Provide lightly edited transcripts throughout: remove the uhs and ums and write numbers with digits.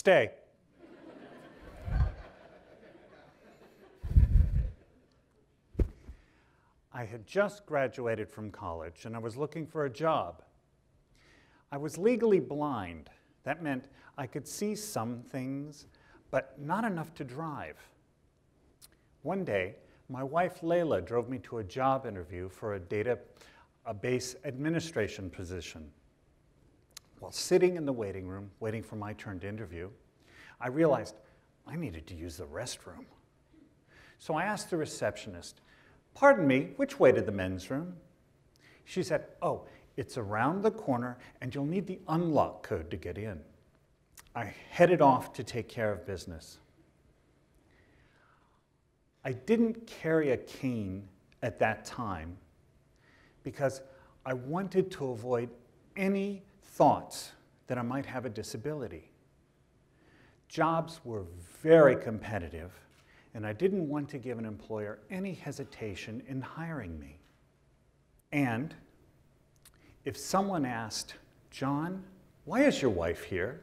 Stay. I had just graduated from college and I was looking for a job. I was legally blind. That meant I could see some things, but not enough to drive. One day, my wife Laila drove me to a job interview for a database administration position. While sitting in the waiting room, waiting for my turn to interview, I realized I needed to use the restroom. So I asked the receptionist, "Pardon me, which way to the men's room?" She said, "Oh, it's around the corner and you'll need the unlock code to get in." I headed off to take care of business. I didn't carry a cane at that time because I wanted to avoid any thoughts that I might have a disability. Jobs were very competitive, and I didn't want to give an employer any hesitation in hiring me. And if someone asked, "John, why is your wife here?"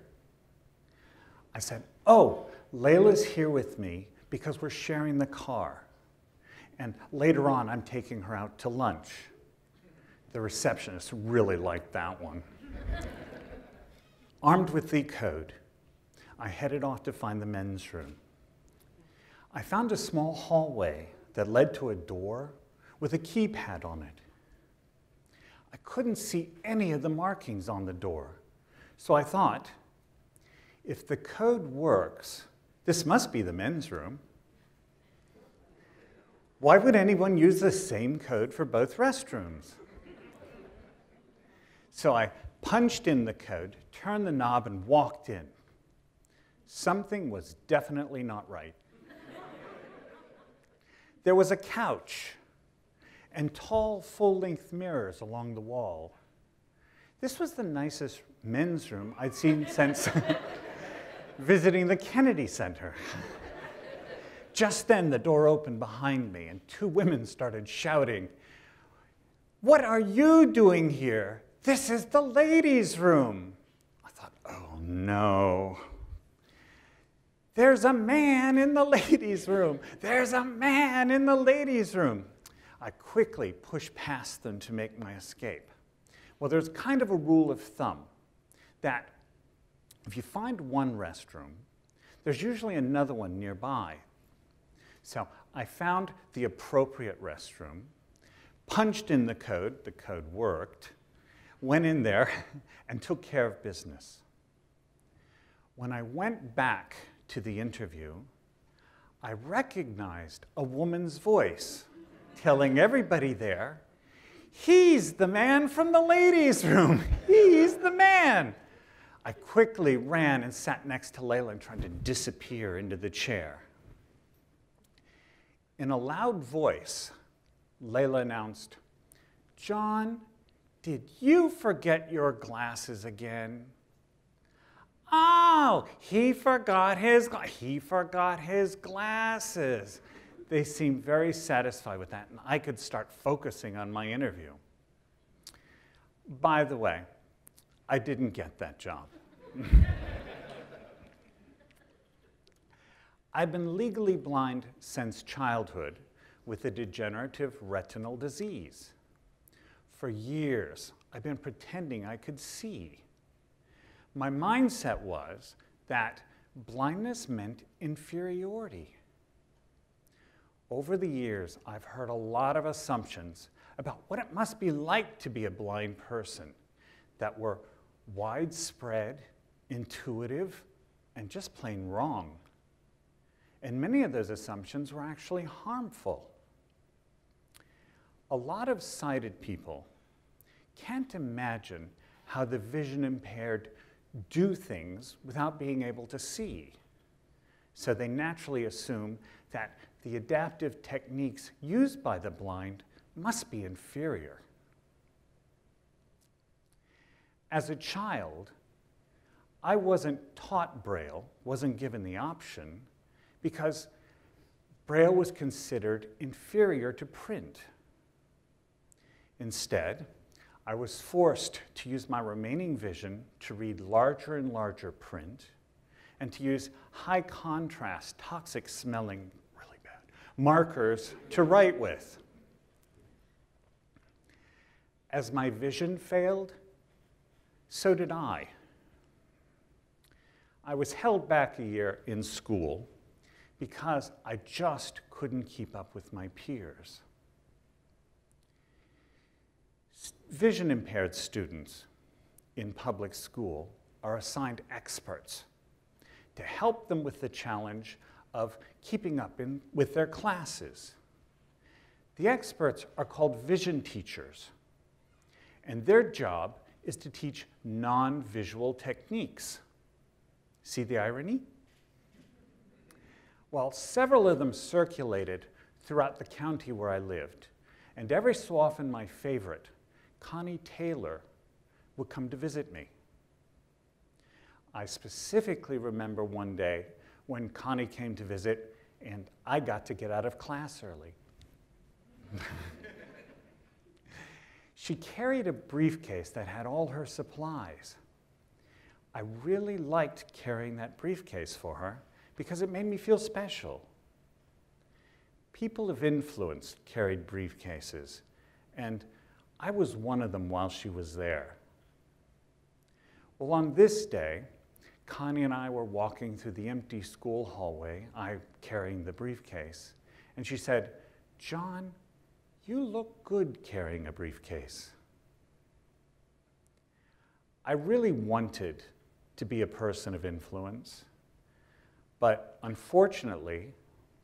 I said, "Oh, Laila's here with me because we're sharing the car. And later on, I'm taking her out to lunch." The receptionist really liked that one. Armed with the code, I headed off to find the men's room. I found a small hallway that led to a door with a keypad on it. I couldn't see any of the markings on the door, so I thought, if the code works, this must be the men's room. Why would anyone use the same code for both restrooms? So I punched in the code, turned the knob, and walked in. Something was definitely not right. There was a couch and tall, full-length mirrors along the wall. This was the nicest men's room I'd seen since visiting the Kennedy Center. Just then, the door opened behind me, and two women started shouting, "What are you doing here? This is the ladies' room." I thought, oh no. There's a man in the ladies' room. There's a man in the ladies' room. I quickly pushed past them to make my escape. Well, there's kind of a rule of thumb that if you find one restroom, there's usually another one nearby. So I found the appropriate restroom, punched in the code worked, went in there and took care of business. When I went back to the interview, I recognized a woman's voice telling everybody there, "He's the man from the ladies' room. He's the man." I quickly ran and sat next to Laila and tried to disappear into the chair. In a loud voice, Laila announced, "John, did you forget your glasses again?" "Oh, he forgot his glasses." They seemed very satisfied with that, and I could start focusing on my interview. By the way, I didn't get that job. I've been legally blind since childhood with a degenerative retinal disease. For years, I've been pretending I could see. My mindset was that blindness meant inferiority. Over the years, I've heard a lot of assumptions about what it must be like to be a blind person that were widespread, intuitive, and just plain wrong. And many of those assumptions were actually harmful. A lot of sighted people can't imagine how the vision impaired do things without being able to see. So they naturally assume that the adaptive techniques used by the blind must be inferior. As a child, I wasn't taught Braille, wasn't given the option, because Braille was considered inferior to print. Instead, I was forced to use my remaining vision to read larger and larger print and to use high contrast, toxic smelling, really bad, markers to write with. As my vision failed, so did I. I was held back a year in school because I just couldn't keep up with my peers. Vision impaired students in public school are assigned experts to help them with the challenge of keeping up with their classes. The experts are called vision teachers, and their job is to teach non-visual techniques. See the irony? Well, several of them circulated throughout the county where I lived, and every so often my favorite, Connie Taylor, would come to visit me. I specifically remember one day when Connie came to visit and I got to get out of class early. She carried a briefcase that had all her supplies. I really liked carrying that briefcase for her because it made me feel special. People of influence carried briefcases, and I was one of them while she was there. Well, on this day, Connie and I were walking through the empty school hallway, I carrying the briefcase, and she said, "John, you look good carrying a briefcase." I really wanted to be a person of influence, but unfortunately,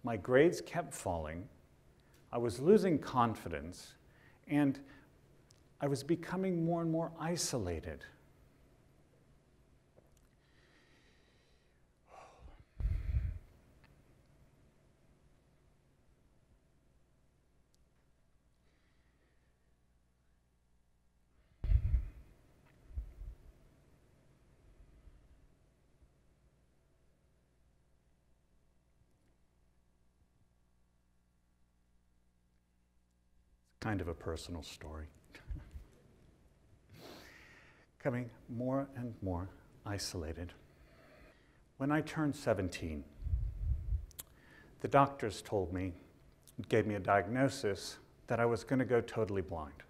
my grades kept falling, I was losing confidence, and I was becoming more and more isolated. Kind of a personal story. Becoming more and more isolated. When I turned 17, the doctors told me, gave me a diagnosis that I was going to go totally blind.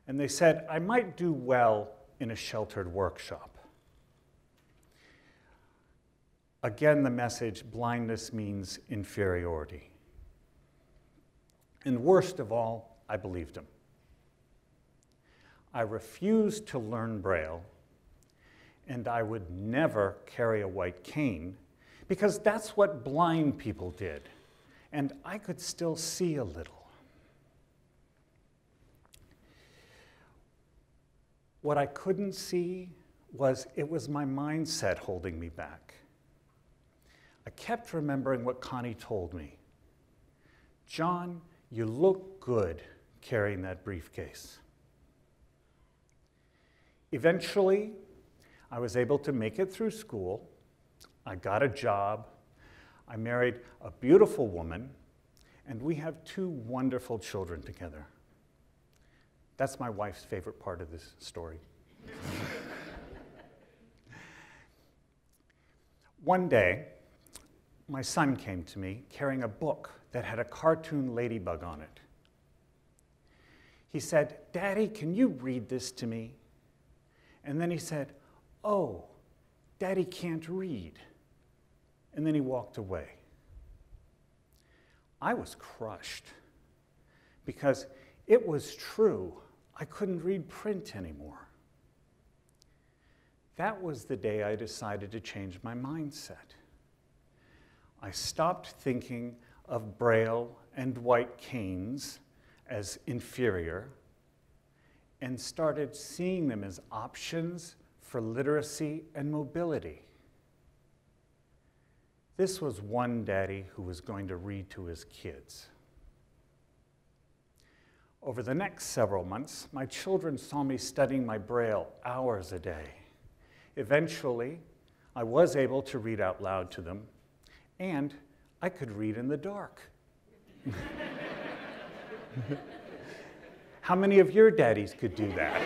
And they said I might do well in a sheltered workshop. Again, the message, blindness means inferiority. And worst of all, I believed him. I refused to learn Braille, and I would never carry a white cane because that's what blind people did, and I could still see a little. What I couldn't see was it was my mindset holding me back. I kept remembering what Connie told me. "John, you look good carrying that briefcase." Eventually, I was able to make it through school. I got a job. I married a beautiful woman, and we have 2 wonderful children together. That's my wife's favorite part of this story. One day, my son came to me carrying a book that had a cartoon ladybug on it. He said, "Daddy, can you read this to me?" And then he said, "Oh, Daddy can't read." And then he walked away. I was crushed because it was true. I couldn't read print anymore. That was the day I decided to change my mindset. I stopped thinking of Braille and white canes as inferior and started seeing them as options for literacy and mobility. This was one daddy who was going to read to his kids. Over the next several months, my children saw me studying my Braille hours a day. Eventually, I was able to read out loud to them, and I could read in the dark. How many of your daddies could do that?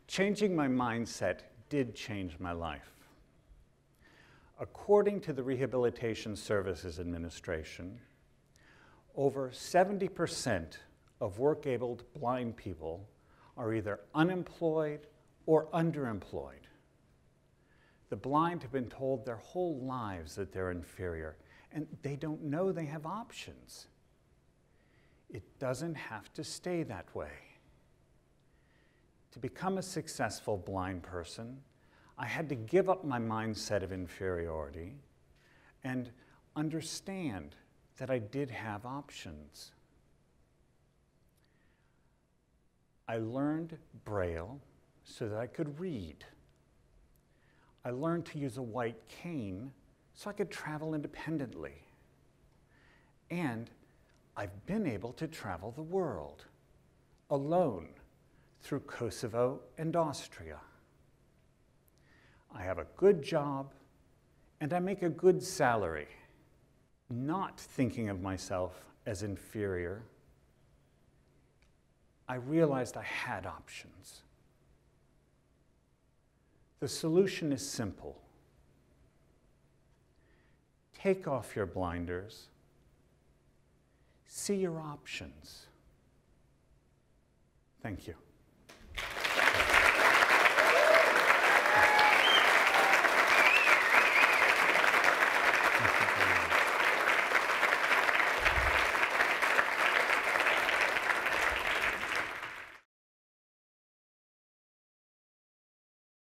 Changing my mindset did change my life. According to the Rehabilitation Services Administration, over 70% of work-able blind people are either unemployed or underemployed. The blind have been told their whole lives that they're inferior, and they don't know they have options. It doesn't have to stay that way. To become a successful blind person, I had to give up my mindset of inferiority and understand that I did have options. I learned Braille so that I could read. I learned to use a white cane so I could travel independently. And I've been able to travel the world alone through Kosovo and Austria. I have a good job and I make a good salary. Not thinking of myself as inferior, I realized I had options. The solution is simple. Take off your blinders. See your options. Thank you.